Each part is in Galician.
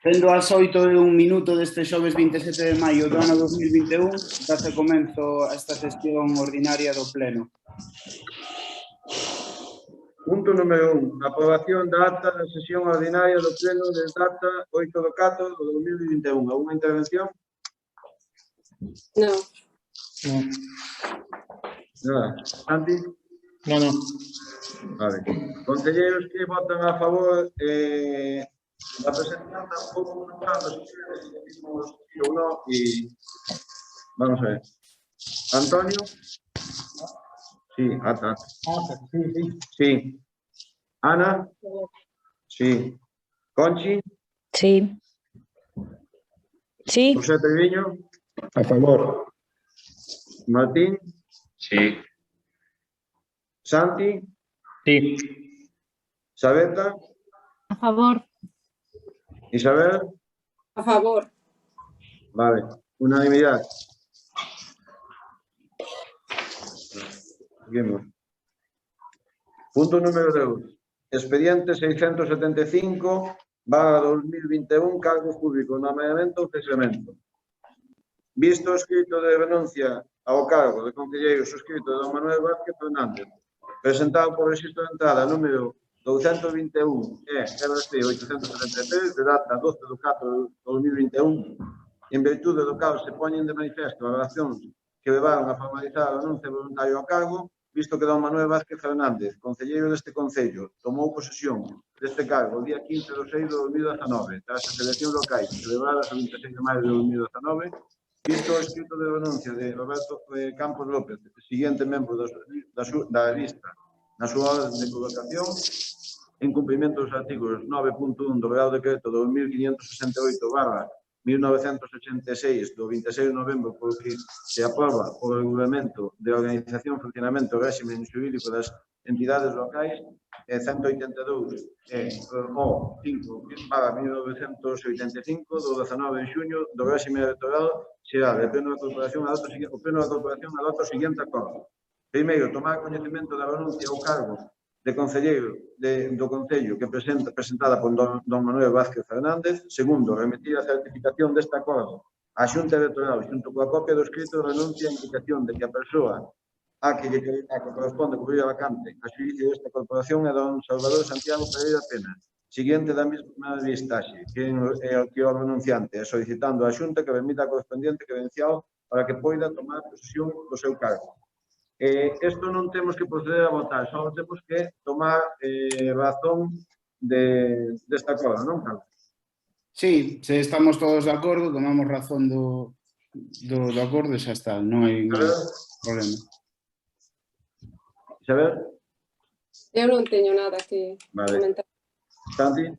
Sendo as 8:01 deste xoves 27 de maio do ano 2021, dáse comenzo a esta sesión ordinaria do Pleno. Punto número 1. Aprobación da acta da sesión ordinaria do Pleno de data 8 de 4 de 2021. Alguna intervención? No. Nada. Santi? No. Vale. Conselleiros que votan a favor da presentación tampouco votamos si decimos sí ou non e vamos a ver. Antonio? Sí, ata. Sí. Ana? Sí. Conchi? Sí. Sí. José Treviño? A favor. Martín? Sí. Santi? Sí. Sabeta? A favor. Isabel? A favor. Vale. Unanimidad. Seguimos. Punto número 2. Expediente 675/2021, cargos públicos, nomeamento ou cessamento. Visto o escrito de renuncia ao cargo de concelleiro suscrito de don Manuel Vázquez Fernández, presentado por registro de entrada número 221 RC 873, de data 12 de 4 de 2021, en virtude do cal se poñen de manifesto as relacións que levaron a formalizar a renuncia voluntaria ao cargo, visto que don Manuel Vázquez Fernández, concelleiro deste Concello, tomou posesión deste cargo o día 15 de 6 de 2019, tras as eleccións locais celebradas o 26 de maio de 2019, visto o escrito de renuncia de Roberto Campos López, siguiente membro da lista, na súa orden de colocación, en cumprimento dos artigos 9.1 do Real Decreto 2568/1986 do 26 de novembro, por que se aproba o Regulamento de Organización, Funcionamento e Réximen Xurídico das Entidades Locais, 182 o 5/1985 do 19 de xuño do réximen electoral xeral. O Pleno da Corporación adopta o seguinte acordo. Primeiro, tomar coñecemento da renuncia ao cargo de concelleiro do Concello que presentada por don Manuel Vázquez Fernández. Segundo, remitir a certificación deste acordo á Xunta Electoral xunto coa copia do escrito de renuncia a indicación de que a persoa a que corresponde cubrir a vacante a xuízo desta corporación é don Salvador Santiago Pereira Pena, siguiente da mesma listaxe, que é o renunciante, solicitando á Xunta que remita a correspondiente credencial para que poida tomar posesión do seu cargo. Isto non temos que proceder a votar, só temos que tomar razón desta acordo, non, Carlos? Sí, se estamos todos de acordo, tomamos razón do acordo e xa está, non hai problema. Isabel? Eu non teño nada que comentar. Santi?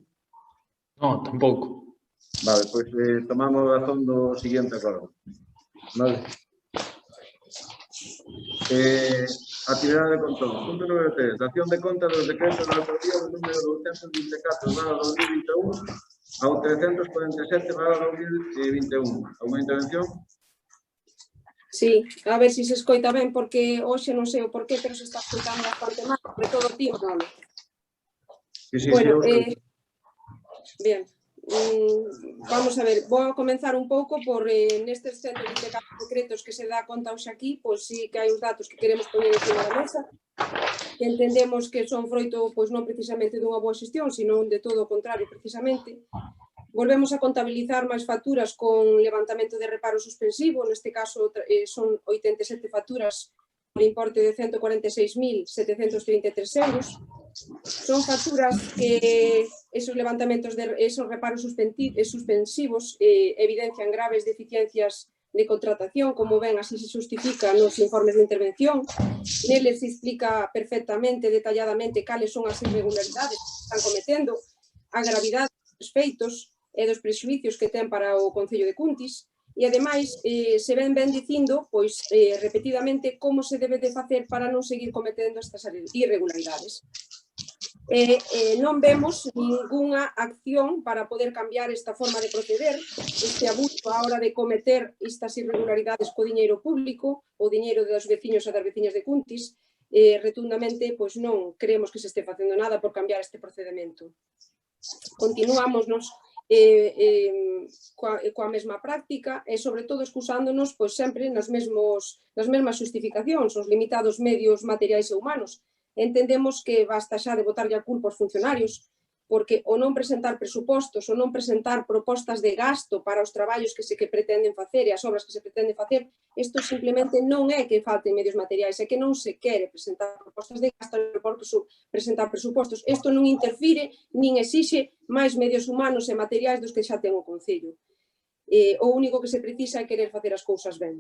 No, tampouco. Vale, pois tomamos razón do seguinte acordo. Vale. Actividade de control. Punto número 3. Dación de conta dos decretos da autoría do número 224/2021 ao 347/2021. Alguma intervención? Sí, a ver se se escoita ben, porque hoxe non sei o porqué, pero se está escoitando bastante mal, sobre todo ti, non? Bueno, bien. Vamos a ver, vou a comenzar un pouco por nestes 124 decretos que se dá conta hoxe aquí, pois sí que hai uns datos que queremos poñer encima da mesa, que entendemos que son froito pois non precisamente dunha boa xestión, sino de todo o contrario precisamente. Volvemos a contabilizar máis facturas con levantamento de reparo suspensivo, neste caso son 87 facturas por importe de 146.733 euros. Son facturas que esos levantamentos, esos reparos suspensivos evidencian graves deficiencias de contratación, como ven, así se justifica nos informes de intervención. Neles se explica perfectamente, detalladamente, cales son as irregularidades que están cometendo, a gravidade dos feitos e dos prexuicios que ten para o Concello de Cuntis. E, ademais, se ven dicindo, pois, repetidamente, como se debe de facer para non seguir cometendo estas irregularidades. Non vemos ningunha acción para poder cambiar esta forma de proceder, este abuso á hora de cometer estas irregularidades co diñeiro público, o diñeiro dos veciños e das veciñas de Cuntis, retundamente pois non creemos que se este facendo nada por cambiar este procedimento. Continuámonos coa mesma práctica e, sobre todo, excusándonos pois, sempre nas mesmas justificacións, os limitados medios materiais e humanos. Entendemos que basta xa de botarlle a culpa aos funcionarios, porque o non presentar presupostos, o non presentar propostas de gasto para os traballos que pretenden facer e as obras que se pretenden facer, isto simplemente non é que falten medios materiais, é que non se quere presentar propostas de gasto por presentar presupostos. Isto non interfire nin exixe máis medios humanos e materiais dos que xa ten o Concello. O único que se precisa é querer facer as cousas ben.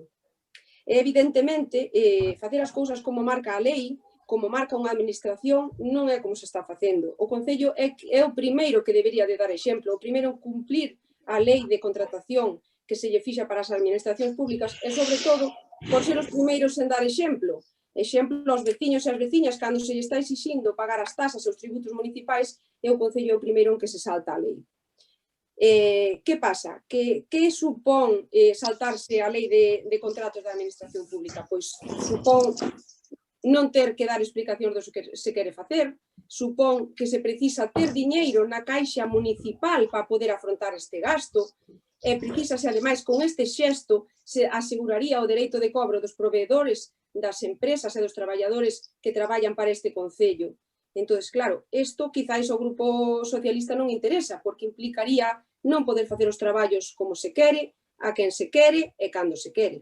Evidentemente, facer as cousas como marca a lei, como marca unha administración, non é como se está facendo. O Concello é o primeiro que debería de dar exemplo, o primeiro en cumplir a lei de contratación que se lle fixa para as administracións públicas e, sobre todo, por ser os primeiros en dar exemplo. Exemplo aos veciños e as veciñas cando se lle está exixindo pagar as tasas e os tributos municipais e o Concello é o primeiro en que se salta a lei. Que pasa? Que supón saltarse a lei de contratos da administración pública? Pois supón non ter que dar explicacións do que se quere facer, supón que se precisa ter diñeiro na caixa municipal para poder afrontar este gasto, e precisase, ademais, con este xesto, se aseguraría o dereito de cobro dos proveedores, das empresas e dos traballadores que traballan para este Concello. Entón, claro, isto quizáis ao Grupo Socialista non interesa, porque implicaría non poder facer os traballos como se quere, a quen se quere e cando se quere.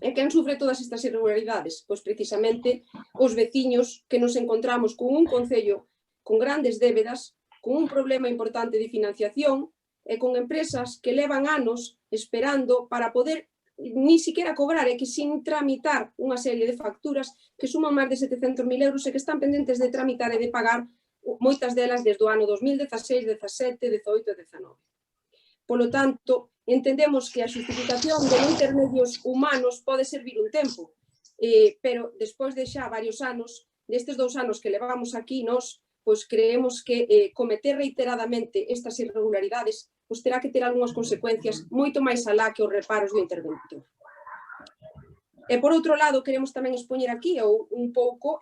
E quen sufre todas estas irregularidades? Pois precisamente os veciños que nos encontramos con un Concello con grandes débedas, con un problema importante de financiación e con empresas que levan anos esperando para poder ni siquiera cobrar e que sin tramitar unha serie de facturas que suman máis de 700.000 euros e que están pendentes de tramitar e de pagar moitas delas desde o ano 2016, 17, 18 e 19. Polo tanto, entendemos que a xustificación de non ter medios humanos pode servir un tempo, pero despois de xa varios anos, destes 2 anos que levamos aquí, nós pois creemos que cometer reiteradamente estas irregularidades pois terá que ter algunhas consecuencias moito máis alá que os reparos do interventor. E por outro lado, queremos tamén expoñer aquí un pouco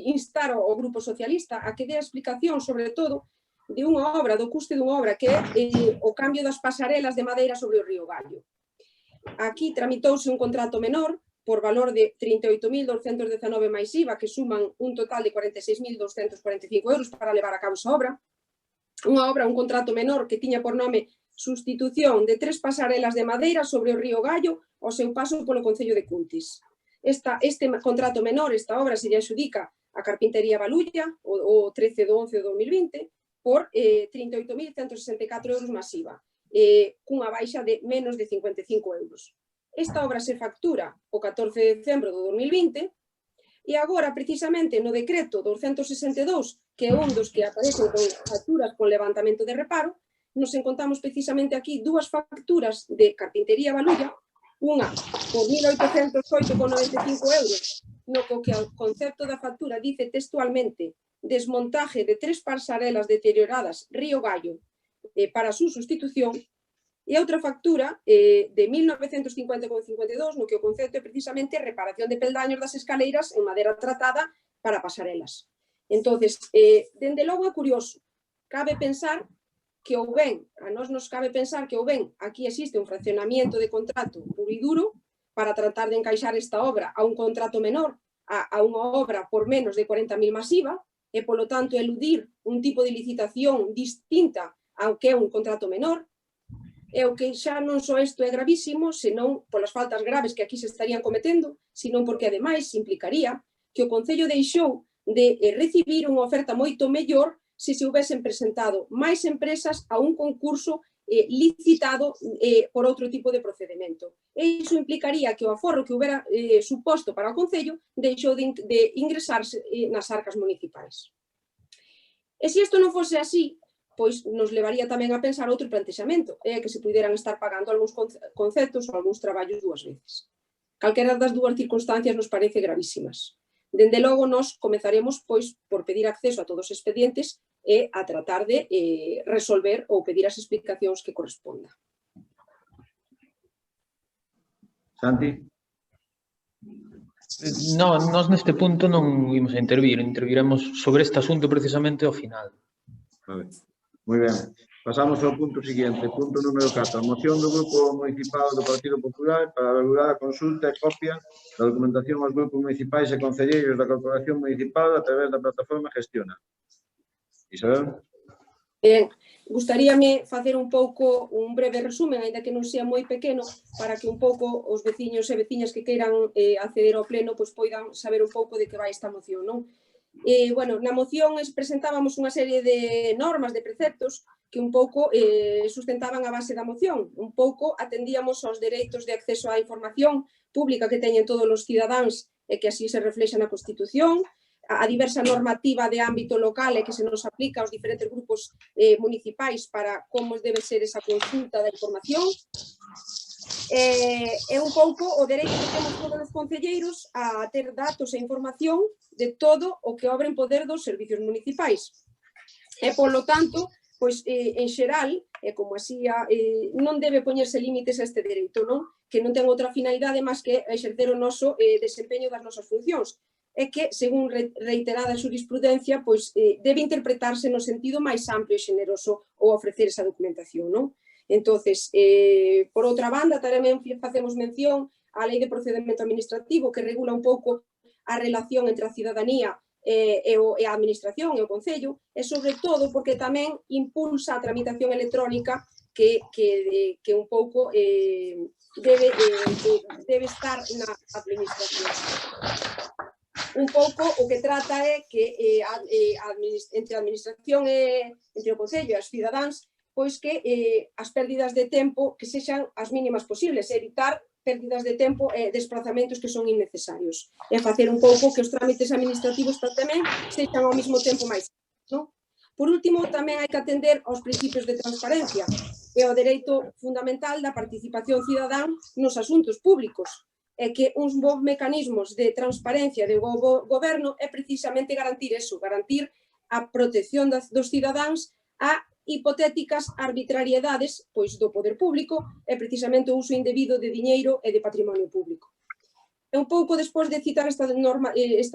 instar ao Grupo Socialista a que dé a explicación, sobre todo, de unha obra, do custe dunha obra, que é o cambio das pasarelas de madeira sobre o río Gallo. Aquí tramitouse un contrato menor por valor de 38.219 máis IVA, que suman un total de 46.245 euros para levar a cabo esa obra. Unha obra, un contrato menor que tiña por nome Sustitución de 3 pasarelas de madeira sobre o río Gallo ao seu paso polo Concello de Cuntis. Este contrato menor, esta obra, se lle adxudica a Carpintería Balulla o 13 de 11 de 2020 por 38.164 euros máis IVA, cunha baixa de menos de 55 euros. Esta obra se factura o 14 de decembro de 2020 e agora, precisamente, no decreto 262, que é un dos que aparecen con facturas con levantamento de reparo, nos encontramos precisamente aquí 2 facturas de Carpintería Balulla, unha por 1.808,95 euros, no que o concepto da factura dice textualmente desmontaje de 3 pasarelas deterioradas Río Gallo para a súa sustitución, e outra factura de 1.950,52, no que o concepto é precisamente reparación de peldaños das escaleiras en madeira tratada para pasarelas. Entón, dende logo é curioso, cabe pensar que ou ben, a nós nos cabe pensar que ou ben aquí existe un fraccionamiento de contrato puro e duro para tratar de encaixar esta obra a un contrato menor, a unha obra por menos de 40.000 máis IVA, e, polo tanto, eludir un tipo de licitación distinta ao que é un contrato menor, e o que xa non só isto é gravísimo, senón polas faltas graves que aquí se estarían cometendo, senón porque, ademais, implicaría que o Concello deixou de recibir unha oferta moito mellor se se houvesen presentado máis empresas a un concurso licitado por outro tipo de procedimento. E iso implicaría que o aforro que houbera suposto para o Concello deixou de ingresarse nas arcas municipais. E se isto non fose así, pois nos levaría tamén a pensar outro plantexamento, é que se puderan estar pagando algúns conceptos ou algúns traballos 2 veces. Calquera das 2 circunstancias nos parece gravísimas. Dende logo, nós comezaremos pois por pedir acceso a todos os expedientes e a tratar de resolver ou pedir as explicacións que corresponda. Santi? No, nós neste punto non imos a interviremos sobre este asunto precisamente ao final. Vale. Moi ben. Pasamos ao punto siguiente, punto número 4. A moción do Grupo Municipal do Partido Popular para valorar a consulta e copia da documentación aos grupos municipais e concelleiros da Corporación Municipal a través da plataforma Gestiona. Isabel? Gustaríame facer un pouco un breve resumen, ainda que non sea moi pequeno, para que un pouco os veciños e veciñas que queiran acceder ao pleno pois poidan saber un pouco de que vai esta moción, non? Bueno, na moción presentábamos unha serie de normas, de preceptos, que un pouco sustentaban a base da moción. Un pouco atendíamos aos dereitos de acceso á información pública que teñen todos os cidadáns e que así se reflexa na Constitución, a diversa normativa de ámbito local e que se nos aplica aos diferentes grupos municipais para como debe ser esa consulta da información. É un pouco o dereito que temos todos os concelleiros a ter datos e información de todo o que obre en poder dos servicios municipais. E, polo tanto, pois, en xeral, como así, non debe poñerse límites a este dereito, non? Que non ten outra finalidade máis que exercer o noso desempeño das nosas funcións. É que, según reiterada jurisprudencia, pois, debe interpretarse no sentido máis amplio e xeneroso ou ofrecer esa documentación, non? Entonces, por outra banda, tamén facemos mención á Lei de Procedemento Administrativo que regula un pouco a relación entre a cidadanía e a administración e o Concello, e sobre todo porque tamén impulsa a tramitación electrónica que un pouco debe estar na administración. Un pouco o que trata é que entre a administración e entre o Concello e os cidadáns, pois que as pérdidas de tempo que sexan as mínimas posibles, evitar pérdidas de tempo e desplazamentos que son innecesarios. E facer un pouco que os trámites administrativos tamén sexan ao mesmo tempo máis. Por último, tamén hai que atender aos principios de transparencia e ao dereito fundamental da participación cidadán nos asuntos públicos. E que uns bons mecanismos de transparencia do goberno é precisamente garantir eso, garantir a protección dos cidadáns a hipotéticas arbitrariedades pois do poder público e precisamente o uso indebido de diñeiro e de patrimonio público. E un pouco despois de citar esta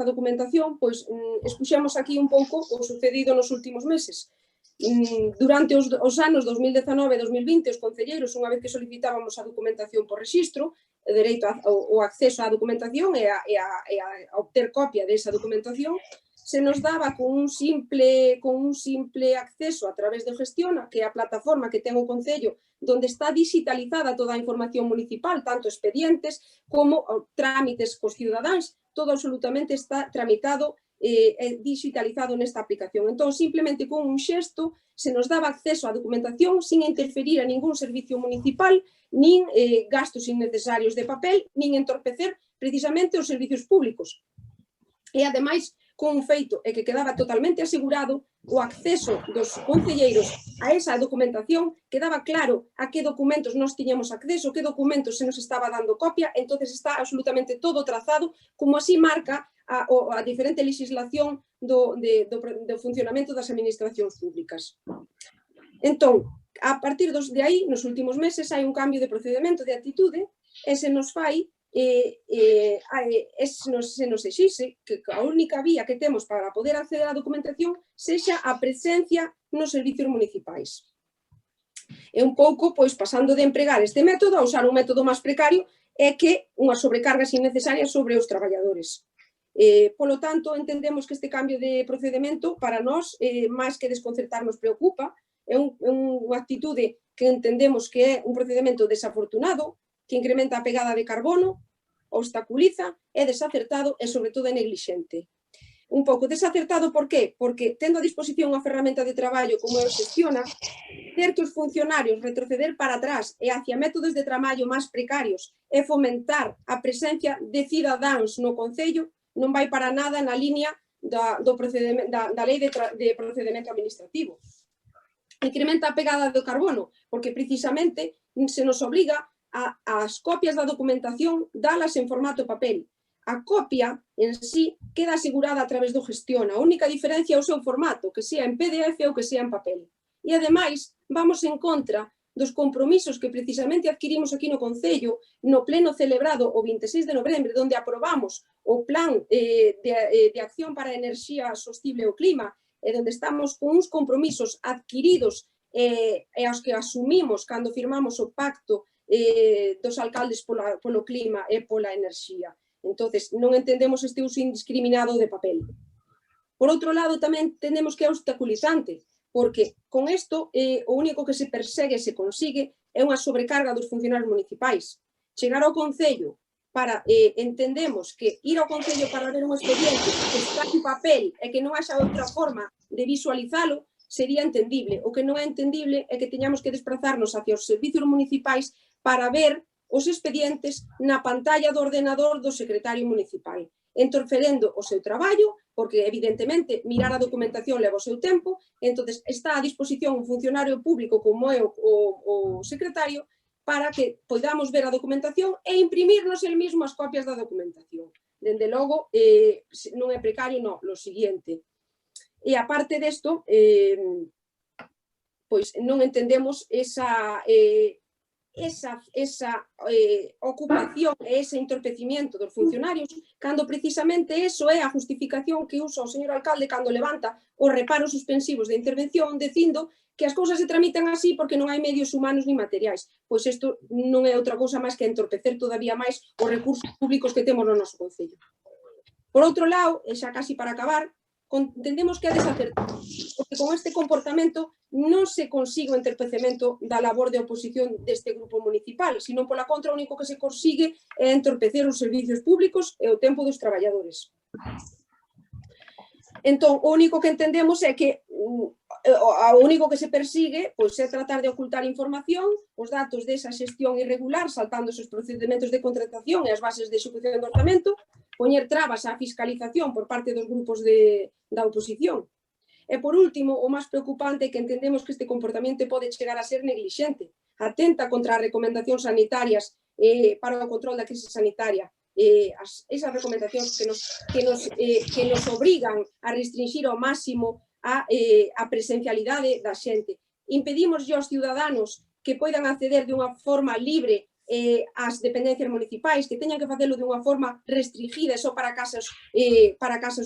documentación, pois expuxemos aquí un pouco o sucedido nos últimos meses. Durante os anos 2019 e 2020, os concelleiros, unha vez que solicitábamos a documentación por rexistro, o dereito ao acceso á documentación e a obter copia desa documentación, se nos daba con un simple acceso a través de Gestiona, que é a plataforma que ten o Concello, onde está digitalizada toda a información municipal, tanto expedientes como trámites cos cidadáns, todo absolutamente está tramitado e digitalizado nesta aplicación. Entón, simplemente con un xesto, se nos daba acceso á documentación sin interferir a ningún servicio municipal, nin gastos innecesarios de papel, nin entorpecer precisamente os servicios públicos. E, ademais, con un feito é que quedaba totalmente asegurado o acceso dos concelleiros a esa documentación, quedaba claro a que documentos nós tiñamos acceso, que documentos se nos estaba dando copia, entonces está absolutamente todo trazado, como así marca a diferente legislación do funcionamento das administracións públicas. Entón, a partir de aí, nos últimos meses, hai un cambio de procedimento, de actitude, e se nos fai se nos exixe que a única vía que temos para poder acceder á documentación sexa a presencia nos servicios municipais. E un pouco, pois, pasando de empregar este método a usar un método máis precario, é que unhas sobrecargas innecesarias sobre os traballadores. Polo tanto, entendemos que este cambio de procedimento para nós, máis que desconcertar, nos preocupa, é unha actitude que entendemos que é un procedimento desafortunado, que incrementa a pegada de carbono, obstaculiza, é desacertado e, sobre todo, é neglixente. Un pouco desacertado, por qué? Porque, tendo a disposición unha ferramenta de traballo como é o Gestiona, ter que os funcionarios retroceder para atrás e hacia métodos de traballo máis precarios e fomentar a presencia de cidadáns no Concello non vai para nada na línea da Lei de Procedemento Administrativo. Incrementa a pegada do carbono, porque precisamente se nos obliga as copias da documentación dalas en formato papel. A copia en sí queda asegurada a través do Gestiona. A única diferencia é o seu formato, que sea en PDF ou que sea en papel. E, ademais, vamos en contra dos compromisos que precisamente adquirimos aquí no Concello, no pleno celebrado o 26 de novembro, onde aprobamos o plan de acción para a enerxía sostible e o clima, e onde estamos con uns compromisos adquiridos e aos que asumimos cando firmamos o pacto dos alcaldes polo clima e pola enerxía. Entonces, non entendemos este uso indiscriminado de papel. Por outro lado, tamén entendemos que é obstaculizante, porque con isto o único que se persegue e se consigue é unha sobrecarga dos funcionarios municipais. Chegar ao Concello para, entendemos que ir ao Concello para ver un expediente que está en papel e que non haxa outra forma de visualizalo sería entendible. O que non é entendible é que teñamos que desplazarnos hacia os servicios municipais para ver os expedientes na pantalla do ordenador do secretario municipal, interferendo o seu traballo, porque evidentemente mirar a documentación leva o seu tempo, entonces está a disposición un funcionario público como é o secretario para que podamos ver a documentación e imprimirnos el mismo as copias da documentación. Dende logo, non é precario, non, lo siguiente. E aparte desto, pois non entendemos esa ocupación e ese entorpecimiento dos funcionarios, cando precisamente eso é a justificación que usa o señor alcalde cando levanta os reparos suspensivos de intervención, dicindo que as cousas se tramitan así porque non hai medios humanos ni materiais. Pois isto non é outra cousa máis que entorpecer todavía máis os recursos públicos que temos no noso Concello. Por outro lado, e xa casi para acabar, entendemos que é desacertado, porque con este comportamento non se consigue o entorpecemento da labor de oposición deste grupo municipal, sino pola contra o único que se consigue é entorpecer os servicios públicos e o tempo dos traballadores. Entón, o único que entendemos é que o único que se persigue pois, é tratar de ocultar información, os datos desa xestión irregular, saltándose os procedimentos de contratación e as bases de execución do orçamento, poñer trabas á fiscalización por parte dos grupos da oposición. E, por último, o máis preocupante é que entendemos que este comportamento pode chegar a ser neglixente, atenta contra as recomendacións sanitarias para o control da crise sanitaria, esas recomendacións que nos obrigan a restringir ao máximo a presencialidade da xente. Impedimos aos ciudadanos que poidan acceder de unha forma libre ás dependencias municipais, que teñan que facelo de unha forma restringida só para casos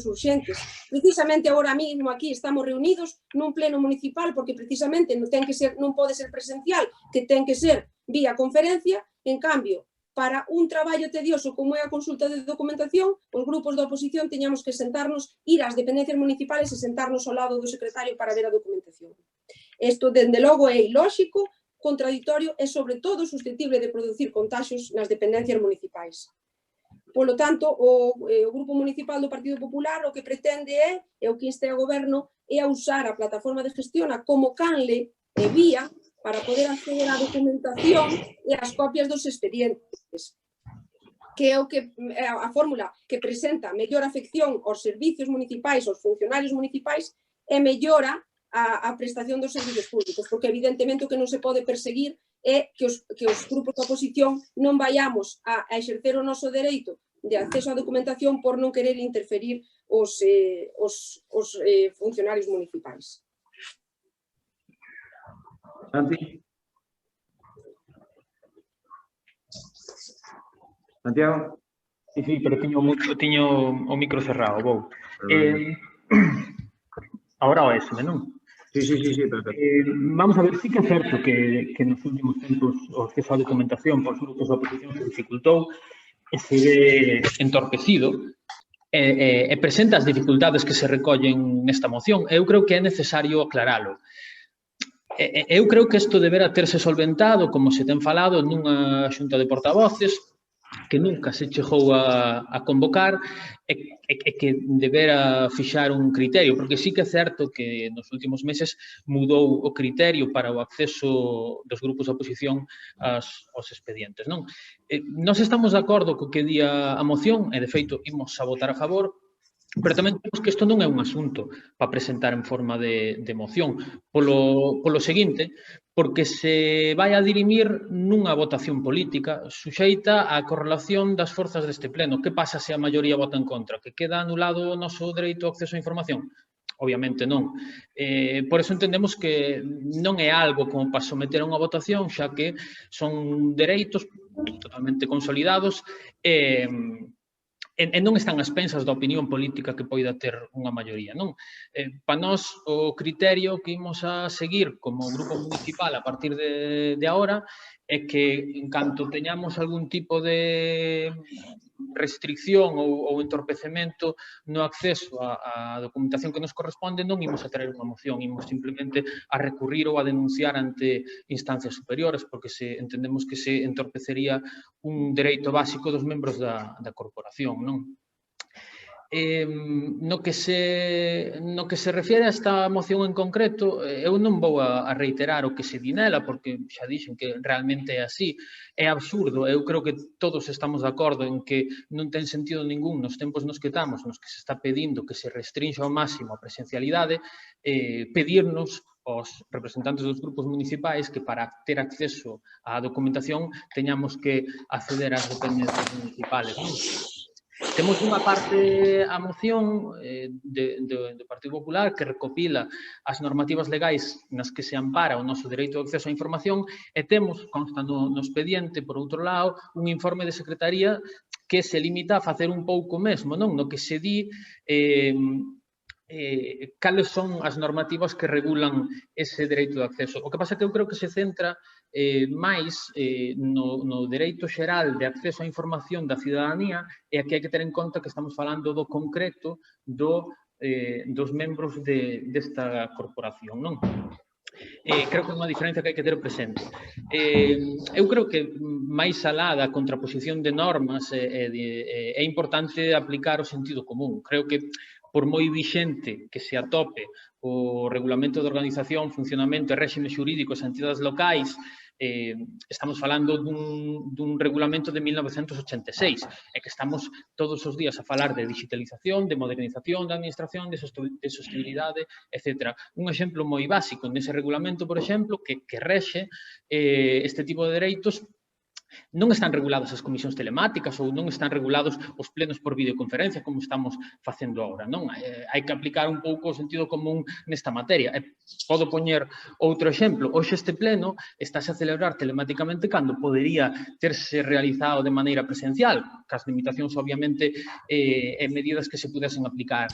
urxentes. Precisamente agora mesmo aquí estamos reunidos nun pleno municipal porque precisamente non pode ser presencial, que ten que ser vía conferencia. En cambio, para un traballo tedioso como é a consulta de documentación, os grupos da oposición teñamos que sentarnos, ir ás dependencias municipales e sentarnos ao lado do secretario para ver a documentación. Isto, dende logo, é ilóxico, contradictorio e, sobre todo, susceptible de producir contagios nas dependencias municipais. Polo tanto, o Grupo Municipal do Partido Popular o que pretende e o que inste ao Goberno é a usar a plataforma de gestión como canle e vía para poder acceder á documentación e ás copias dos expedientes, que é a fórmula que presenta mellor afección aos servicios municipais, aos funcionarios municipais e mellora a prestación dos servicios públicos, porque evidentemente o que non se pode perseguir é que os grupos da oposición non vayamos a exercer o noso dereito de acceso á documentación por non querer interferir os funcionarios municipais. Santi? Santiago? Sí, pero tiño o micro cerrado, vou. Ahora o esme, non? Sí, perfecto. Vamos a ver, sí que é certo que nos últimos tempos o acceso á documentación por grupos da oposición se dificultou e se ve entorpecido e presenta as dificultades que se recollen nesta moción. Eu creo que é necesario aclaralo. Eu creo que isto deberá terse solventado, como se ten falado, nunha xunta de portavoces, que nunca se chegou a convocar e que debera fixar un criterio, porque sí que é certo que nos últimos meses mudou o criterio para o acceso dos grupos da oposición aos expedientes, non? Nós estamos de acordo co que di a moción e, de feito, imos a votar a favor, pero tamén temos que isto non é un asunto para presentar en forma de moción, polo seguinte, porque se vai a dirimir nunha votación política suxeita á correlación das forzas deste pleno. Que pasa se a maioría vota en contra? Que queda anulado o noso dereito ao acceso á información? obviamente non. Por eso entendemos que non é algo como para someter a unha votación, xa que son dereitos totalmente consolidados e non están ás pensas da opinión política que poida ter unha maioría, non? Para nós, o criterio que imos a seguir como grupo municipal a partir de agora é que, en canto teñamos algún tipo de restricción ou entorpecemento no acceso á documentación que nos corresponde, non imos a traer unha moción, imos simplemente a recurrir ou a denunciar ante instancias superiores, porque entendemos que se entorpecería un dereito básico dos membros da corporación, non? No que se refiere a esta moción en concreto, eu non vou a reiterar o que se di nela, porque xa dixen que realmente é así. É absurdo, eu creo que todos estamos de acordo en que non ten sentido ningún nos tempos nos que estamos, nos que se está pedindo que se restrinxa ao máximo a presencialidade, pedirnos aos representantes dos grupos municipais que para ter acceso á documentación teñamos que acceder ás dependencias municipales, non? Temos unha parte a moción do Partido Popular que recopila as normativas legais nas que se ampara o noso dereito de acceso á información e temos, consta no expediente, por outro lado, un informe de Secretaría que se limita a facer un pouco mesmo, non? No que se di cales son as normativas que regulan ese dereito de acceso. O que pasa é que eu creo que se centra máis no dereito xeral de acceso á información da cidadanía e aquí hai que ter en conta que estamos falando do concreto dos membros desta corporación, non? Creo que é unha diferencia que hai que ter presente. Eu creo que máis alá da contraposición de normas é importante aplicar o sentido común. Creo que por moi vixente que se atope o regulamento de organización, funcionamento e réximes xurídicos a entidades locais, estamos falando dun regulamento de 1986 e que estamos todos os días a falar de digitalización, de modernización da administración, de sostenibilidade, etc. Un exemplo moi básico nese regulamento, por exemplo, que rexe este tipo de dereitos, non están reguladas as comisións telemáticas ou non están regulados os plenos por videoconferencia como estamos facendo agora, non? Hai que aplicar un pouco o sentido común nesta materia. Podo poñer outro exemplo. Hoxe este pleno estáse a celebrar telemáticamente cando podería terse realizado de maneira presencial, cas limitacións, obviamente, e medidas que se pudesen aplicar.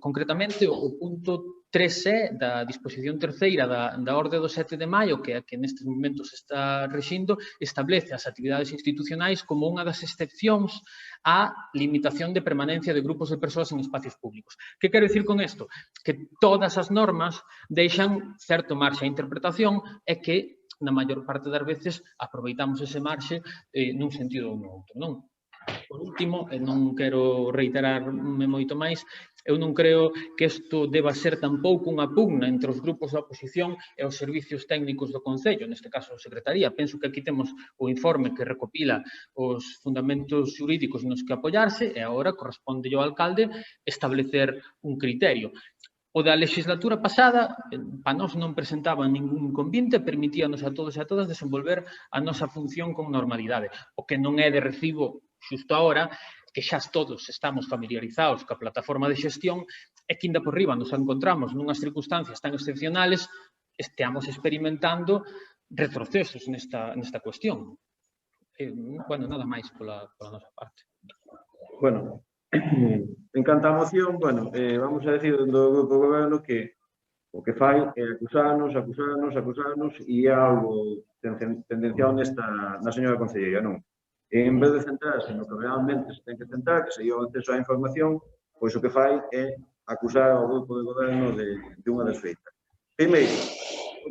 Concretamente, o punto 3e da disposición terceira da orde do 7 de maio, que nestes momentos está rexindo, establece as actividades institucionais como unha das excepcións á limitación de permanencia de grupos de persoas en espacios públicos. Que quero dicir con isto? Que todas as normas deixan certo marxe a interpretación e que, na maior parte das veces, aproveitamos ese marxe nun sentido ou no outro, non? Por último, e non quero reiterarme moito máis, eu non creo que isto deba ser tampouco unha pugna entre os grupos da oposición e os servicios técnicos do Concello, neste caso a Secretaría. Penso que aquí temos o informe que recopila os fundamentos xurídicos nos que apoiarse e agora corresponde ao alcalde establecer un criterio. O da legislatura pasada, para nós non presentaba ningún inconveniente, permitíanos a todos e a todas desenvolver a nosa función con normalidade. O que non é de recibo xusto agora, que xa todos estamos familiarizados coa plataforma de xestión, e que, inda por riba, nos encontramos nunhas circunstancias tan excepcionales, esteamos experimentando retrocesos nesta cuestión. Bueno, nada máis pola nosa parte. Bueno, en canto á moción, bueno, vamos a decir do grupo goberno que o que fai é acusarnos e é algo tendenciado na señora concelleira, non? En vez de centrarse no que realmente se ten que centrar, que sería o acceso á información, pois o que fai é acusar ao grupo de goberno de unha desfeita. Primeiro,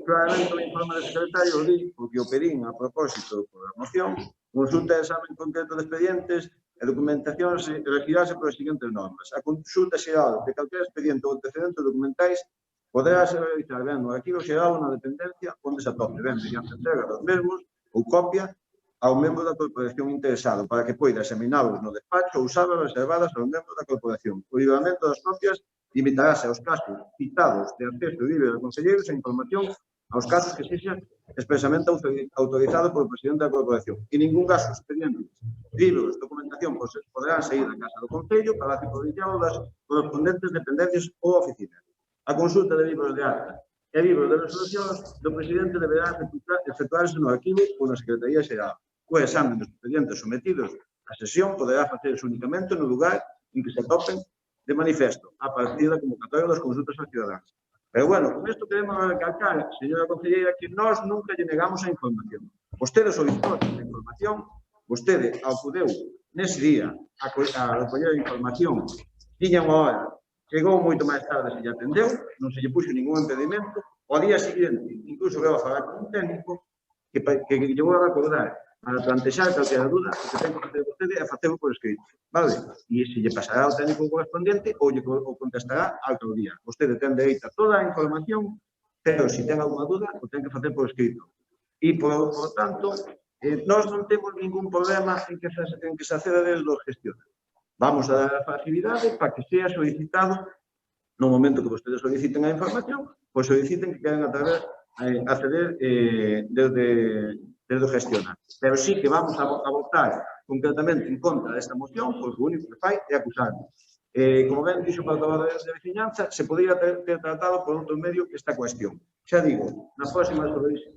claramente o informe do secretario di, porque o pedín a propósito da moción, consulta de examen concreto de expedientes e documentación regirase polas seguintes normas. A consulta xeral de calquera expediente ou antecedentes documentais poderá ser realizar ben no arquivo xeral na dependencia onde se atope, ben mediante entrega dos mesmos ou copia ao membro da corporación interesado para que poida examinalos no despacho ou usarlas reservadas aos membros da corporación. O liberamento das copias limitarase aos casos citados de acceso libre dos conselleiros e información aos casos que sexa expresamente autorizado polo presidente da corporación. En ningún caso, expedientes, libros, documentación poderán sair da casa do Concello, Palacio Provincial ou das correspondentes dependencias ou oficinas. A consulta de libros de acta e libros de resolucións do presidente deberá efectuarse no arquivo ou na Secretaría Xeral. O exame dos expedientes sometidos á sesión poderá facerse únicamente no lugar en que se atopen de manifesto, a partir da convocatoria das consultas aos cidadáns. Pero, bueno, con isto queremos recalcar, señora conselleira, que nós nunca lle negamos a información. Vostede solicitou a información, vostede acudeu nese día a recoller a información, tiña unha hora, chegou moito máis tarde, se lle atendeu, non se lle puxo ningún impedimento, ao día seguinte, incluso veo a falar con un técnico que lle vou a recordar para plantexar calquera dúda, o que ten que facer vostede é facelo por escrito, vale? E se lle pasará ao técnico correspondente ou lle contestará ao outro día. Vostede ten dereito a toda a información, pero se ten alguna dúda, o ten que facer por escrito. E, por tanto, nós non temos ningún problema en que se acceda desde os gestores. Vamos a dar a facilidade para que sea solicitado no momento que vostedes soliciten a información, pois soliciten que queren acceder desde o gestionar. Pero sí que vamos a votar concretamente en contra desta moción, pois o único que fai é acusarnos. Como ben dixo o portavoz de Veciñanza, se podría ter tratado por outro medio esta cuestión. Xa digo, nas próximas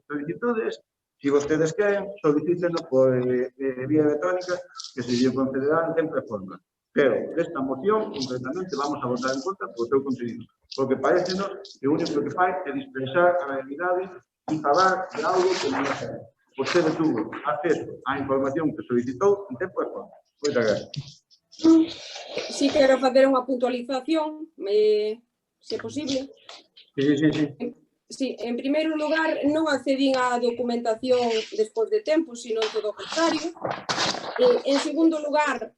solicitudes, se vostedes queren, solicítenlo por vía electrónica, que se lle concederá en tempo e forma. Pero esta moción, concretamente, vamos a votar en contra por seu contenido, porque parecenos que o único que fai é dispensar a realidade e falar de algo que non é certo. Vostede tuvo acceso á información que solicitou en tempo e forma. Moitas gracias. Si quero facer unha puntualización, se é posible. Sí. Sí, en primeiro lugar, non accedín á documentación despois de tempo, sino todo o contrario. En segundo lugar,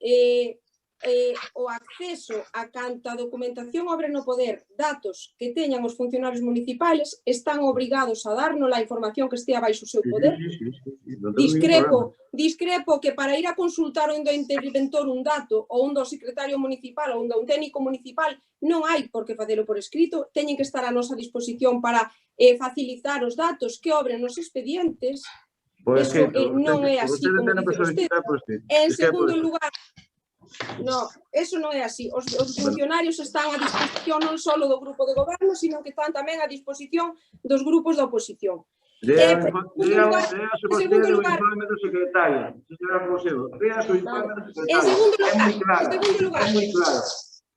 o acceso a canta documentación obre no poder datos que teñan os funcionarios municipales están obrigados a darnos a información que estea baixo o seu poder. Discrepo que para ir a consultar un do interventor un dato ou un do secretario municipal ou un do técnico municipal non hai por que facelo por escrito, teñen que estar a nosa disposición para facilitar os datos que obren nos expedientes. Eso non é así como dice vostede. En segundo lugar, no, eso non é así. Os funcionarios están a disposición non só do grupo de goberno, sino que están tamén a disposición dos grupos da oposición. En segundo lugar, informe do secretario, señora Rousseau.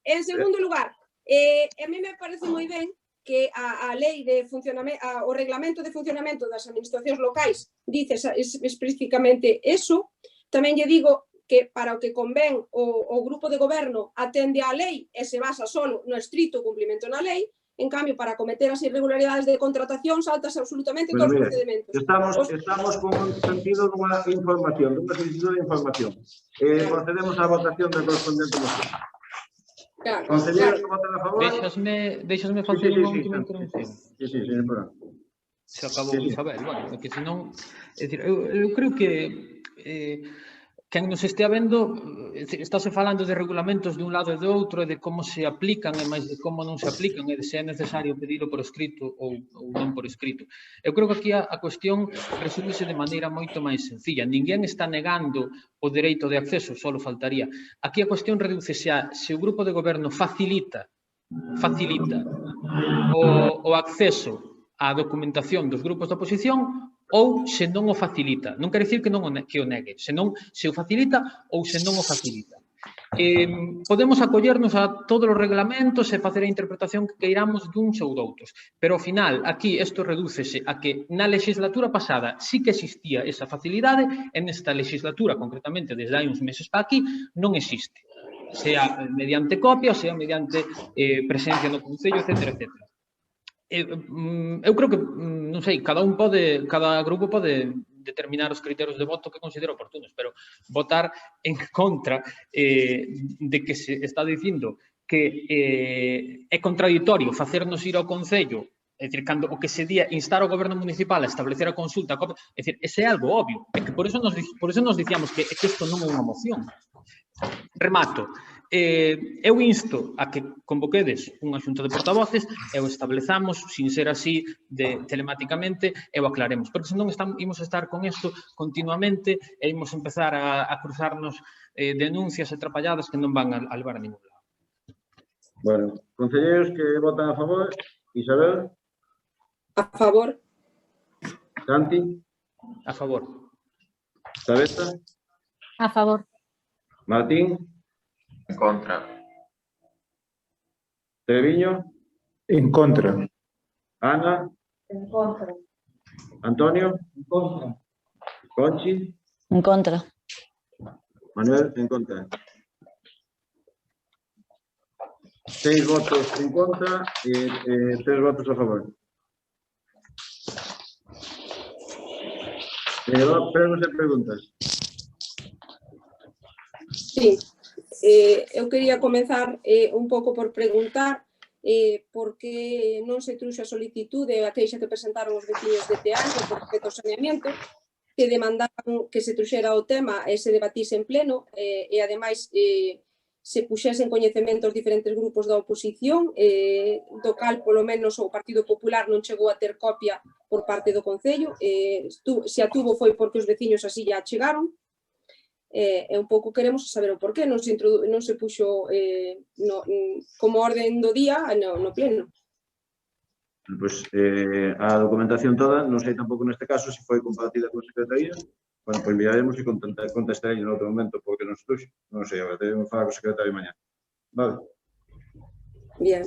En segundo lugar, a mí me parece moi ben que a lei de funcionamento, o reglamento de funcionamento das administracións locais dice especificamente eso. Tamén lle digo que para o que convén o grupo de goberno atende á lei e se basa solo no estrito cumprimento na lei, en cambio, para cometer as irregularidades de contratación saltase absolutamente todos os procedimentos. Estamos con un sentido dunha información, dunha solicitud de información. Procedemos á votación da correspondente moción. Conselleiro, que votan a favor? Deixasme facer unha última intervención. Sí, señor Porán. Se acabou de saber, bueno, que senón... É dicir, eu creo que quen nos estea vendo, estáse falando de regulamentos de un lado e do outro, e de como se aplican e máis de como non se aplican, e de se é necesario pedirlo por escrito ou non por escrito. Eu creo que aquí a cuestión resúmese de maneira moito máis sencilla. Ninguén está negando o dereito de acceso, só faltaría. Aquí a cuestión redúcese a se o grupo de goberno facilita o acceso á documentación dos grupos da oposición ou se non o facilita. Non quer dicir que o negue, senón se o facilita ou se non o facilita. Podemos acollernos a todos os reglamentos e facer a interpretación que queiramos duns ou doutros, pero ao final, aquí, isto redúcese a que na legislatura pasada sí que existía esa facilidade e nesta legislatura, concretamente desde hai uns meses para aquí, non existe. Sea mediante copia, sea mediante presencia no Concello, etc. Eu creo que, non sei, cada grupo pode determinar os criterios de voto que considera oportunos, pero votar en contra de que se está dicindo que é contradictorio facernos ir ao Concello, é dicir, cando o que se día instar ao goberno municipal a establecer a consulta, é dicir, ese é algo obvio, é que por eso nos dicíamos que isto non é unha moción. Remato. Eu insto a que convoquedes unha xunta de portavoces e o establezamos, sin ser así, telemáticamente, e o aclaremos. Porque senón imos estar con isto continuamente e imos empezar a cruzarnos denuncias e atrapalladas que non van a levar a ningún lado. Bueno, concelleiros que votan a favor, Isabel, A favor. Santi, A favor. Tabeta, A favor. Martín, En contra. Treviño, En contra. Ana, En contra. Antonio, Conchi, En contra. Manuel, en contra. 6 votos en contra y 3 votos a favor. Preguntas e preguntas. Sí, eu quería comenzar un pouco por preguntar por que non se truxa a solicitude a queixa que presentaron os veciños de Teango por respecto ao saneamento, que demandaban que se truxera o tema e se debatise en pleno e ademais se puxesen coñecemento os diferentes grupos da oposición, do cal, polo menos, o Partido Popular non chegou a ter copia por parte do Concello. Se a tuvo foi porque os veciños así ya chegaron. E un pouco queremos saber o porqué non se puxo como orden do día no pleno. Pois a documentación toda, non sei tampouco neste caso se foi compartida con a Secretaría. Bueno, pois miraremos e contestarei en outro momento porque non se truxe. Non sei, agora debemos falar co Secretario mañá. Vale. Bien.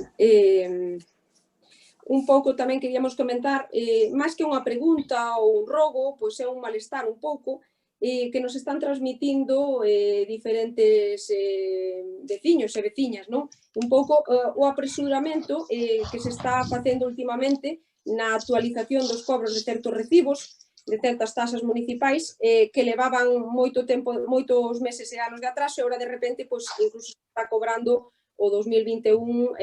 Un pouco tamén queríamos comentar, máis que unha pregunta ou un rogo, pois é un malestar un pouco, que nos están transmitindo diferentes veciños e veciñas, non? Un pouco o apresuramento que se está facendo ultimamente na actualización dos cobros de certos recibos, de certas tasas municipais, que levaban moito tempo, moitos meses e anos de atraso, e agora de repente, pois, incluso está cobrando o 2021,